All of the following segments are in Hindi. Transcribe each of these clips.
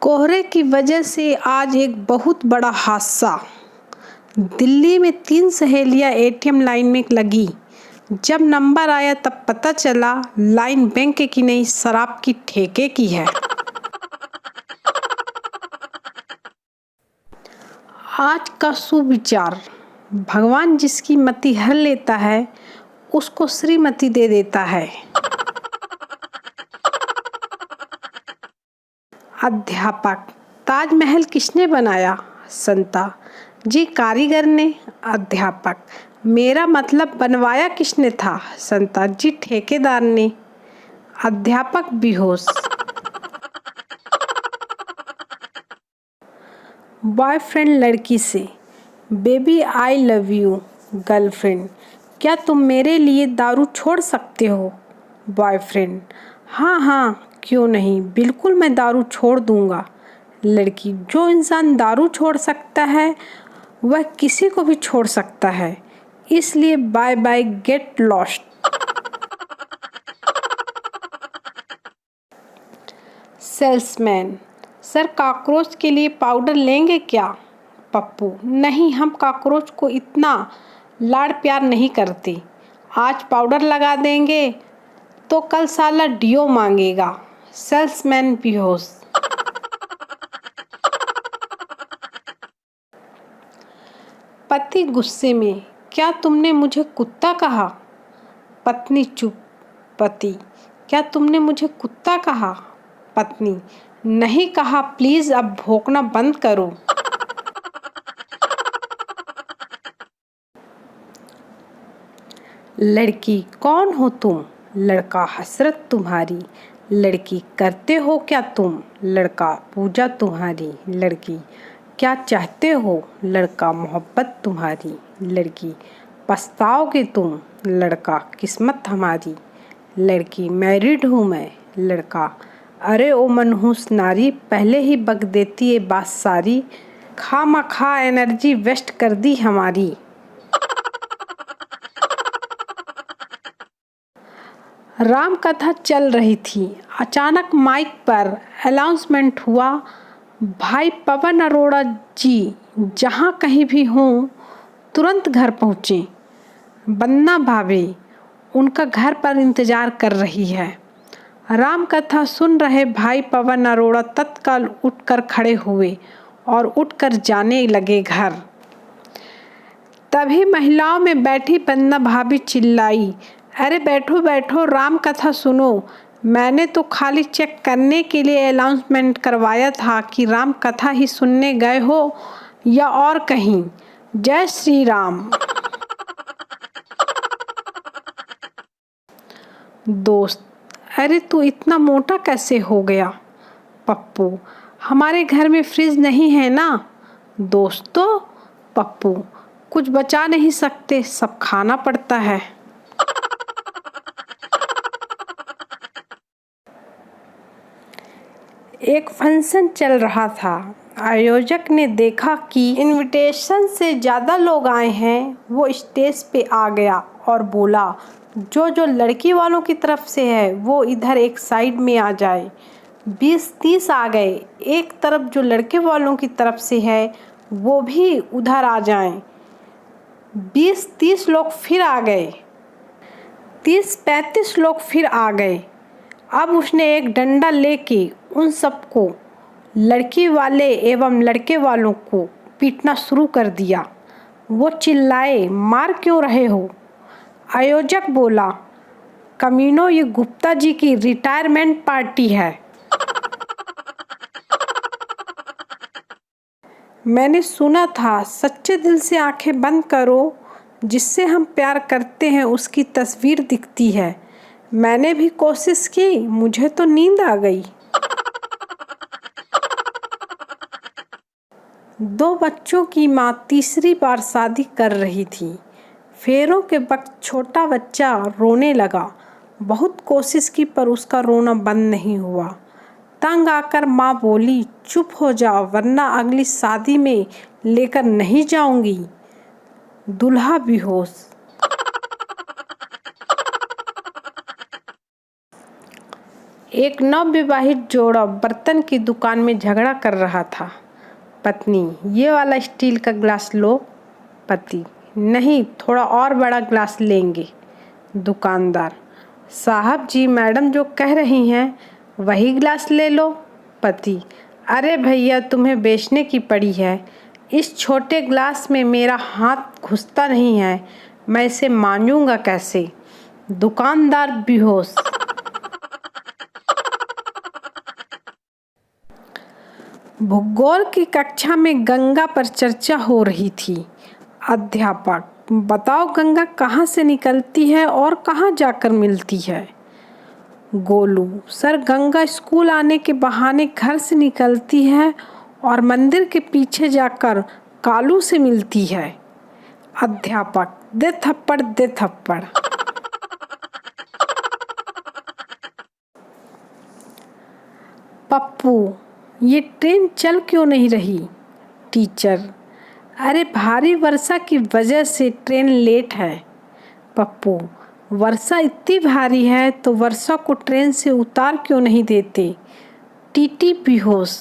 कोहरे की वजह से आज एक बहुत बड़ा हादसा। दिल्ली में 3 सहेलियां एटीएम लाइन में लगी। जब नंबर आया तब पता चला लाइन बैंक की नहीं, शराब की ठेके की है। आज का सुविचार, भगवान जिसकी मति हर लेता है उसको श्रीमती दे देता है। अध्यापक, ताजमहल किसने बनाया? संता जी, कारीगर ने। अध्यापक, मेरा मतलब बनवाया किसने था? संता जी, ठेकेदार ने। अध्यापक बेहोश। बॉयफ्रेंड लड़की से, baby I love you. Girlfriend, क्या तुम मेरे लिए दारू छोड़ सकते हो? बॉयफ्रेंड, हाँ हाँ, क्यों नहीं, बिल्कुल मैं दारू छोड़ दूंगा। लड़की, जो इंसान दारू छोड़ सकता है वह किसी को भी छोड़ सकता है, इसलिए bye bye, get lost. Salesman, sir cockroach के लिए पाउडर लेंगे क्या? पप्पू, नहीं, हम कॉकरोच को इतना लाड़ प्यार नहीं करते। आज पाउडर लगा देंगे तो कल साला डियो मांगेगा। सेल्समैन बेहोश। पति गुस्से में, क्या तुमने मुझे कुत्ता कहा? पत्नी चुप। पति, क्या तुमने मुझे कुत्ता कहा? पत्नी, नहीं कहा, प्लीज अब भौंकना बंद करो। लड़की, कौन हो तुम? लड़का, हसरत तुम्हारी। लड़की, करते हो क्या तुम? लड़का, पूजा तुम्हारी। लड़की, क्या चाहते हो? लड़का, मोहब्बत तुम्हारी। लड़की, पछताओगे तुम? लड़का, किस्मत हमारी। लड़की, मैरिड हूँ मैं। लड़का, अरे ओ मनहूस नारी, पहले ही बक देती है बात सारी, खामखा एनर्जी वेस्ट कर दी हमारी। राम कथा चल रही थी, अचानक माइक पर अनाउंसमेंट हुआ, भाई पवन अरोड़ा जी जहाँ कहीं भी हों तुरंत घर पहुँचे। वंदना भाभी उनका घर पर इंतजार कर रही है। राम कथा सुन रहे भाई पवन अरोड़ा तत्काल उठकर खड़े हुए और उठकर जाने लगे घर। तभी महिलाओं में बैठी वंदना भाभी चिल्लाई, अरे बैठो बैठो, राम कथा सुनो। मैंने तो खाली चेक करने के लिए अनाउंसमेंट करवाया था कि राम कथा ही सुनने गए हो या और कहीं। जय श्री राम। दोस्त, अरे तू इतना मोटा कैसे हो गया? पप्पू, हमारे घर में फ्रिज नहीं है ना। दोस्तों, पप्पू, कुछ बचा नहीं सकते, सब खाना पड़ता है। एक फंक्शन चल रहा था। आयोजक ने देखा कि इनविटेशन से ज़्यादा लोग आए हैं, वो स्टेज पे आ गया और बोला, जो जो लड़की वालों की तरफ से है वो इधर एक साइड में आ जाए। 20-30 आ गए। एक तरफ जो लड़के वालों की तरफ से है वो भी उधर आ जाएं। 20-30 लोग फिर आ गए। 30-35 लोग फिर आ गए। अब उसने एक डंडा लेके उन सबको, लड़की वाले एवं लड़के वालों को पीटना शुरू कर दिया। वो चिल्लाए, मार क्यों रहे हो? आयोजक बोला, कमीनों, ये गुप्ता जी की रिटायरमेंट पार्टी है। मैंने सुना था सच्चे दिल से आंखें बंद करो, जिससे हम प्यार करते हैं उसकी तस्वीर दिखती है। मैंने भी कोशिश की, मुझे तो नींद आ गई। 2 बच्चों की माँ तीसरी बार शादी कर रही थी। फेरों के वक्त छोटा बच्चा रोने लगा। बहुत कोशिश की पर उसका रोना बंद नहीं हुआ। तंग आकर माँ बोली, चुप हो जाओ वरना अगली शादी में लेकर नहीं जाऊंगी। दूल्हा बेहोश। एक नवविवाहित जोड़ा बर्तन की दुकान में झगड़ा कर रहा था। पत्नी, ये वाला स्टील का ग्लास लो। पति, नहीं, थोड़ा और बड़ा ग्लास लेंगे। दुकानदार, साहब जी, मैडम जो कह रही हैं वही ग्लास ले लो। पति, अरे भैया, तुम्हें बेचने की पड़ी है। इस छोटे ग्लास में मेरा हाथ घुसता नहीं है, मैं इसे मांजूंगा कैसे। दुकानदार बेहोश। भूगोल की कक्षा में गंगा पर चर्चा हो रही थी। अध्यापक, बताओ गंगा कहाँ से निकलती है और कहाँ जाकर मिलती है। गोलू, सर, गंगा स्कूल आने के बहाने घर से निकलती है और मंदिर के पीछे जाकर कालू से मिलती है। अध्यापक, दे थप्पड़, दे थप्पड़। पप्पू, ये ट्रेन चल क्यों नहीं रही। टीचर, अरे भारी वर्षा की वजह से ट्रेन लेट है। पप्पू, वर्षा इतनी भारी है तो वर्षा को ट्रेन से उतार क्यों नहीं देते। टीटी बेहोश।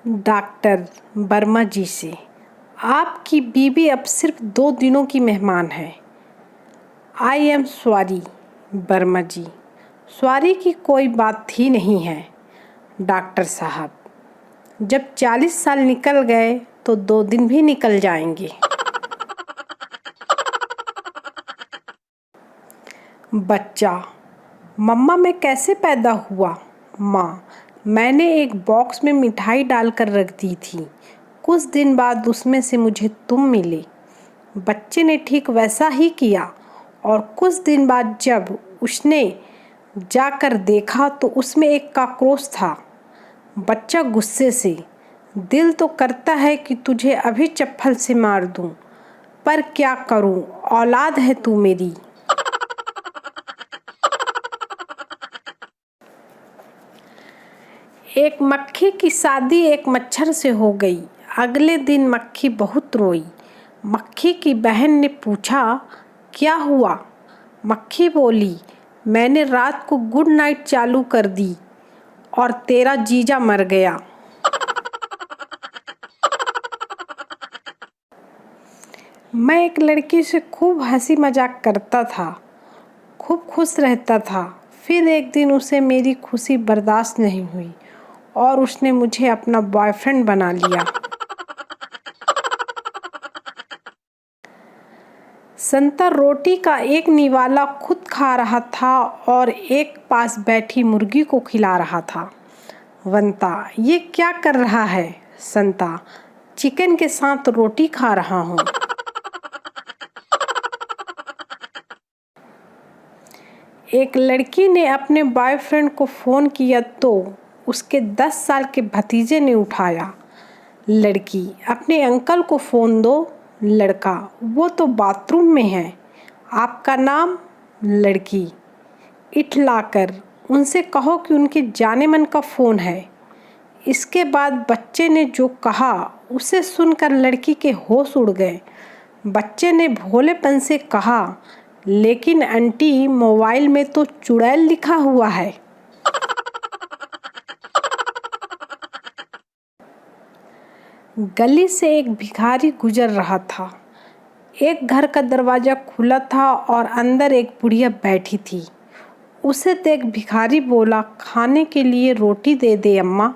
डॉक्टर वर्मा जी से, आपकी बीवी अब सिर्फ 2 दिनों की मेहमान है। I am sorry. Varma ji, sorry की कोई बात ही नहीं है। डॉक्टर साहब, जब 40 साल निकल गए तो 2 दिन भी निकल जाएंगे। बच्चा, मम्मा मैं कैसे पैदा हुआ। माँ, मैंने एक बॉक्स में मिठाई डालकर रख दी थी, कुछ दिन बाद उसमें से मुझे तुम मिले। बच्चे ने ठीक वैसा ही किया और कुछ दिन बाद जब उसने जाकर देखा तो उसमें एक कॉकरोच था। बच्चा गुस्से से, दिल तो करता है कि तुझे अभी चप्पल से मार दूं, पर क्या करूं, औलाद है तू मेरी। एक मक्खी की शादी एक मच्छर से हो गई। अगले दिन मक्खी बहुत रोई। मक्खी की बहन ने पूछा, क्या हुआ। मक्खी बोली, मैंने रात को गुड नाइट चालू कर दी और तेरा जीजा मर गया। मैं एक लड़की से खूब हंसी मजाक करता था, खूब खुश रहता था। फिर एक दिन उसे मेरी खुशी बर्दाश्त नहीं हुई और उसने मुझे अपना बॉयफ्रेंड बना लिया। संता रोटी का एक निवाला खुद खा रहा था और एक पास बैठी मुर्गी को खिला रहा था। वंता, ये क्या कर रहा है। संता, चिकन के साथ रोटी खा रहा हूँ। एक लड़की ने अपने बॉयफ्रेंड को फ़ोन किया तो उसके 10 साल के भतीजे ने उठाया। लड़की, अपने अंकल को फ़ोन दो। लड़का, वो तो बाथरूम में है। आपका नाम। लड़की, इठलाकर, उनसे कहो कि उनके जाने मन का फ़ोन है। इसके बाद बच्चे ने जो कहा उसे सुनकर लड़की के होश उड़ गए। बच्चे ने भोलेपन से कहा, लेकिन आंटी, मोबाइल में तो चुड़ैल लिखा हुआ है। गली से एक भिखारी गुजर रहा था। एक घर का दरवाज़ा खुला था और अंदर एक बुढ़िया बैठी थी। उसे देख भिखारी बोला, खाने के लिए रोटी दे दे अम्मा।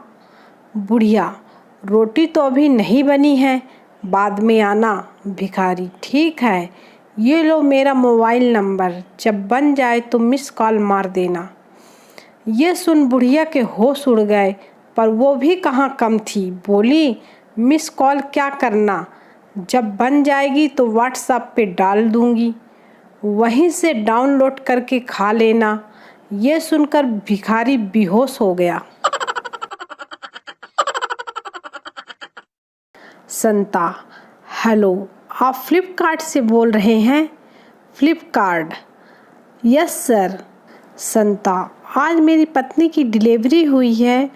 बुढ़िया, रोटी तो अभी नहीं बनी है, बाद में आना। भिखारी, ठीक है, ये लो मेरा मोबाइल नंबर, जब बन जाए तो मिस कॉल मार देना। ये सुन बुढ़िया के होश उड़ गए, पर वो भी कहाँ कम थी। बोली, मिस कॉल क्या करना, जब बन जाएगी तो व्हाट्सएप पे डाल दूँगी, वहीं से डाउनलोड करके खा लेना। ये सुनकर भिखारी बेहोश हो गया। संता, हेलो, आप फ्लिपकार्ट से बोल रहे हैं। Flipkart, yes sir. संता, आज मेरी पत्नी की डिलीवरी हुई है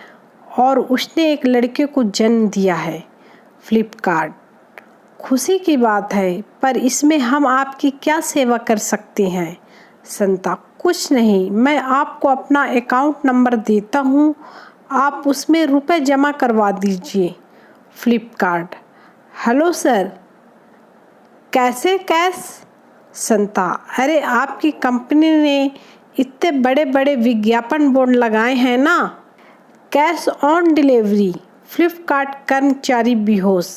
और उसने एक लड़के को जन्म दिया है। फ्लिपकार्ट, खुशी की बात है, पर इसमें हम आपकी क्या सेवा कर सकते हैं? संता, कुछ नहीं, मैं आपको अपना अकाउंट नंबर देता हूँ, आप उसमें रुपए जमा करवा दीजिए। फ्लिपकार्ट, हेलो सर, कैसे कैश? संता, अरे आपकी कंपनी ने इतने बड़े बड़े विज्ञापन बोर्ड लगाए हैं ना। Cash on delivery. फ्लिपकार्ट कर्मचारी बेहोश।